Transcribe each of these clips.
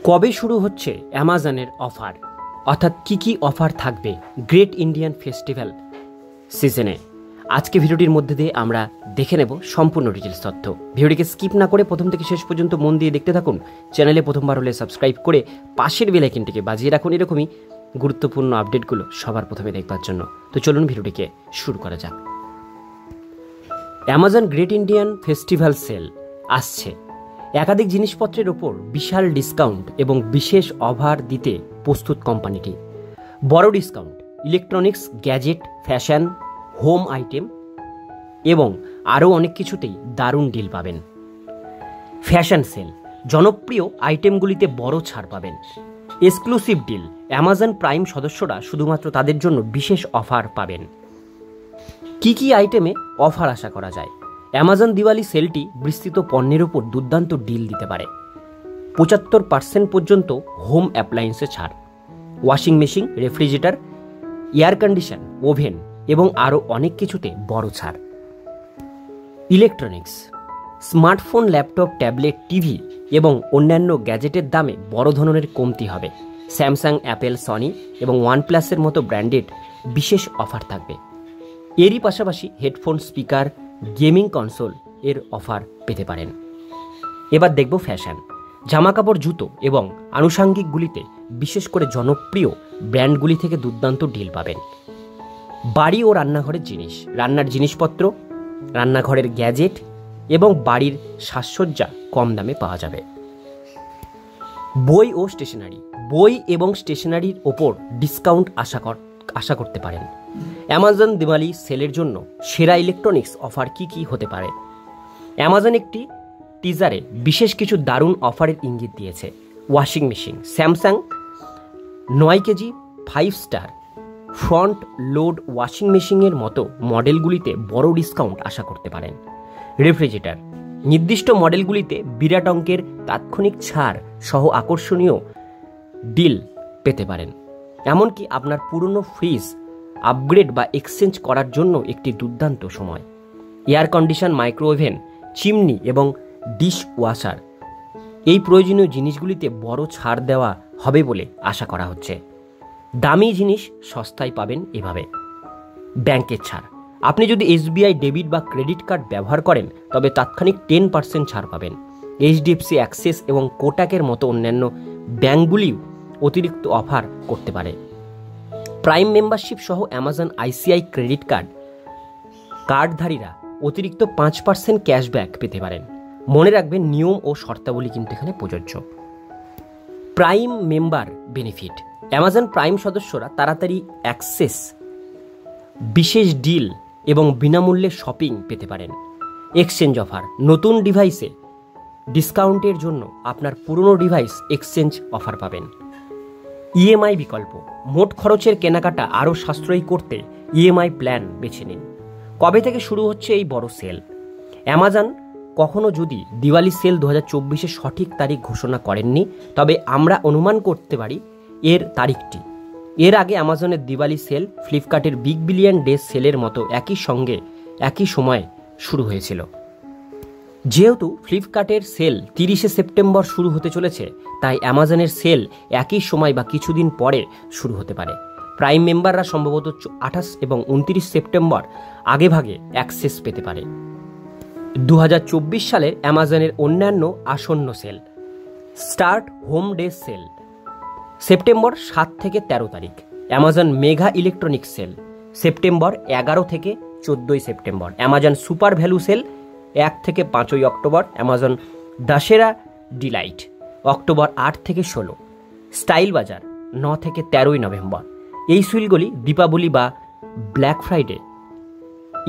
কবে শুরু হচ্ছে অ্যামাজনের অফার, অর্থাৎ কি অফার থাকবে গ্রেট ইন্ডিয়ান ফেস্টিভ্যাল সিজনে। আজকে ভিডিওটির মধ্যে দিয়ে আমরা দেখে নেব সম্পূর্ণ ডিটেলস তথ্য। ভিডিওটিকে স্কিপ না করে প্রথম থেকে শেষ পর্যন্ত মন দিয়ে দেখতে থাকুন। চ্যানেলে প্রথমবার হলে সাবস্ক্রাইব করে পাশের বেল আইকনটিকে বাজিয়ে রাখুন এরকমই গুরুত্বপূর্ণ আপডেটগুলো সবার প্রথমে দেখবার জন্য। তো চলুন ভিডিওটিকে শুরু করা যাক। Amazon great Indian festival sale আসছে। একাধিক জিনিসপত্রের ওপর বিশাল ডিসকাউন্ট এবং বিশেষ অফার দিতে প্রস্তুত কোম্পানিটি। বড় discount electronics, gadget, fashion, home item এবং আরও অনেক কিছুতেই দারুণ ডিল পাবেন। ফ্যাশন সেল, জনপ্রিয় আইটেমগুলিতে বড় ছাড় পাবেন। এক্সক্লুসিভ ডিল, অ্যামাজন প্রাইম সদস্যরা শুধুমাত্র তাদের জন্য বিশেষ অফার পাবেন। কি আইটেমে অফার আশা করা যায়? অ্যামাজন দিওয়ালি সেলটি বিস্তৃত পণ্যের উপর দুর্দান্ত ডিল দিতে পারে। 75% পর্যন্ত হোম অ্যাপ্লায়েন্সে ছাড়, washing machine, refrigerator, air condition, oven এবং আরও অনেক কিছুতে বড় ছাড়। Electronics, smartphone, laptop, tablet, TV এবং অন্যান্য গ্যাজেটের দামে বড় ধরনের কমতি হবে। স্যামসাং, অ্যাপেল, সনি এবং ওয়ানপ্লাসের মতো ব্র্যান্ডেড বিশেষ অফার থাকবে। এরই পাশাপাশি হেডফোন, স্পিকার, গেমিং কনসোল এর অফার পেতে পারেন। এবার দেখব ফ্যাশন, জামাকাপড়, জুতো এবং আনুষাঙ্গিকগুলিতে বিশেষ করে জনপ্রিয় ব্র্যান্ডগুলি থেকে দুর্দান্ত ডিল পাবেন। বাড়ি ও রান্নাঘরের জিনিস, রান্নার জিনিসপত্র, রান্নাঘরের গ্যাজেট এবং বাড়ির সাজসজ্জা কম দামে পাওয়া যাবে। বই ও স্টেশনারি, বই এবং স্টেশনারির ওপর ডিসকাউন্ট আশা করতে পারেন। অ্যামাজন দিওয়ালি সেলের জন্য সেরা ইলেকট্রনিক্স অফার কি হতে পারে? অ্যামাজন একটি টিজারে বিশেষ কিছু দারুণ অফারের ইঙ্গিত দিয়েছে। Washing machine, Samsung 9 KG 5 star front load washing মেশিনের মতো মডেলগুলিতে বড় ডিসকাউন্ট আশা করতে পারেন। রেফ্রিজারেটর, নির্দিষ্ট মডেলগুলিতে বিরাট অঙ্কের তাৎক্ষণিক ছাড় সহ আকর্ষণীয় ডিল পেতে পারেন। এমনকি আপনার পুরনো ফ্রিজ আপগ্রেড বা এক্সচেঞ্জ করার জন্য একটি দুর্দান্ত সময়। এয়ার কন্ডিশন, মাইক্রোওভেন, চিমনি এবং ডিশ ওয়াশার, এই প্রয়োজনীয় জিনিসগুলিতে বড় ছাড় দেওয়া হবে বলে আশা করা হচ্ছে। দামি জিনিস সস্তায় পাবেন এভাবে। ব্যাংকের ছাড়, আপনি যদি এসবিআই ডেবিট বা ক্রেডিট কার্ড ব্যবহার করেন তবে তাৎক্ষণিক 10% ছাড় পাবেন। এইচডিএফসি, অ্যাক্সিস এবং কোটাকের মতো অন্যান্য ব্যাংকগুলিও অতিরিক্ত অফার করতে পারে। প্রাইম মেম্বারশিপ সহ অ্যামাজন আইসিআই ক্রেডিট কার্ডধারীরা অতিরিক্ত 5% ক্যাশব্যাক পেতে পারেন। মনে রাখবেন নিয়ম ও শর্তাবলী কিন্তু এখানে প্রযোজ্য। Prime member benefit, Amazon prime সদস্যরা তাড়াতাড়ি অ্যাক্সেস, বিশেষ ডিল এবং বিনামূল্যে শপিং পেতে পারেন। এক্সচেঞ্জ অফার, নতুন ডিভাইসে ডিসকাউন্টের জন্য আপনার পুরনো ডিভাইস এক্সচেঞ্জ অফার পাবেন। ইএমআই বিকল্প, মোট খরচের কেনাকাটা আরও সাশ্রয়ী করতে ইএমআই প্ল্যান বেছে নিন। কবে থেকে শুরু হচ্ছে এই বড় সেল? অ্যামাজন কখনো যদি দিওয়ালি সেল 2024-এর সঠিক তারিখ ঘোষণা করেননি, তবে আমরা অনুমান করতে পারি এর তারিখটি। এর আগে অ্যামাজনের দিওয়ালি সেল ফ্লিপকার্টের বিগ বিলিয়ন ডে সেলের মতো একই সময়ে শুরু হয়েছিল। যেহেতু ফ্লিপকার্টের সেল 30শে সেপ্টেম্বর শুরু হতে চলেছে, তাই অ্যামাজনের সেল একই সময় বা কিছুদিন পরে শুরু হতে পারে। প্রাইম মেম্বাররা সম্ভবত 28 এবং 29 সেপ্টেম্বর আগেভাগে অ্যাক্সেস পেতে পারে। 2024 সালের অ্যামাজনের অন্যান্য আসন্ন sale, start home day sale September 7 থেকে 13 তারিখ। Amazon mega electronics sale September 11 থেকে 14 September. Amazon super value sale 1 থেকে 5 October. Amazon Dussehra delight October 8 থেকে 16। স্টাইল বাজার 9 থেকে 13 নভেম্বর। এই সেলগুলি দীপাবলি বা ব্ল্যাক ফ্রাইডে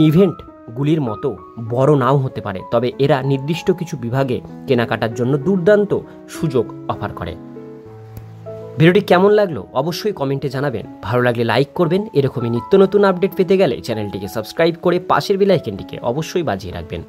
ইভেন্টগুলির মতো বড় নাও হতে পারে, তবে এরা নির্দিষ্ট কিছু বিভাগে কেনাকাটার জন্য দুর্দান্ত সুযোগ অফার করে। ভিডিওটি কেমন লাগলো অবশ্যই কমেন্টে জানাবেন। ভালো লাগলে লাইক করবেন। এরকমই নিত্য নতুন আপডেট পেতে গেলে চ্যানেলটিকে সাবস্ক্রাইব করে পাশের বেল আইকনটিকে অবশ্যই বাজিয়ে রাখবেন।